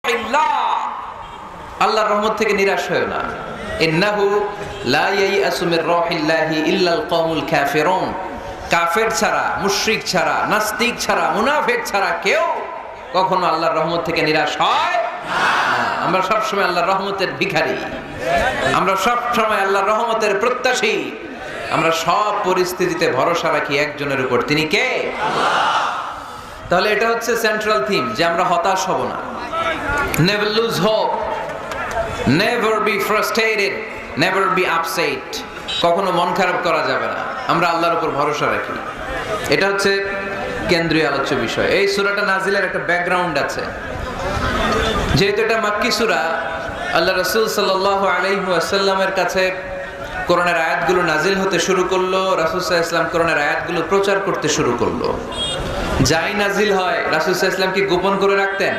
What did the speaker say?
রাহিল্লাহ, আল্লাহর রহমত থেকে নিরাশ হয়ো না। ইন্নাহু লা ইয়াইআসু মির রাহিল্লাহি ইল্লাল কওমুল কাফিরুন, কাফের ছাড়া, মুশরিক ছাড়া, নাস্তিক ছাড়া, মুনাফিক ছাড়া কেউ কখনো আল্লাহর রহমত থেকে নিরাশ হয় না। আমরা সব সময় আল্লাহর রহমতের ভিখারি, আমরা সব সময় আল্লাহর রহমতের প্রত্যাশী। আমরা সব পরিস্থিতিতে ভরসা রাখি একজনের উপর, তিনি কে? আল্লাহ। তাহলে এটা হচ্ছে সেন্ট্রাল থিম, যে আমরা হতাশ হব না। Never lose hope, never be frustrated, never be upset. কখনো মন খারাপ করা যাবে না, আমরা আল্লাহর উপর ভরসা রাখি। এটা হচ্ছে কেন্দ্রীয় আলোচ্য বিষয়। এই সূরাটা নাজিলের একটা ব্যাকগ্রাউন্ড আছে। যেহেতু এটা মাক্কি সূরা, আল্লাহ রাসূল সাল্লাল্লাহু আলাইহি ওয়াসাল্লামের কাছে কোরআনের আয়াতগুলো নাজিল হতে শুরু করলো। রাসূল সাল্লাল্লাহু আলাইহি ওয়াসাল্লাম কোরআনের আয়াতগুলো প্রচার করতে শুরু করলো। যাই নাজিল হয় রাসূল সাল্লাল্লাহু আলাইহি ওয়াসাল্লাম কি গোপন করে রাখতেন?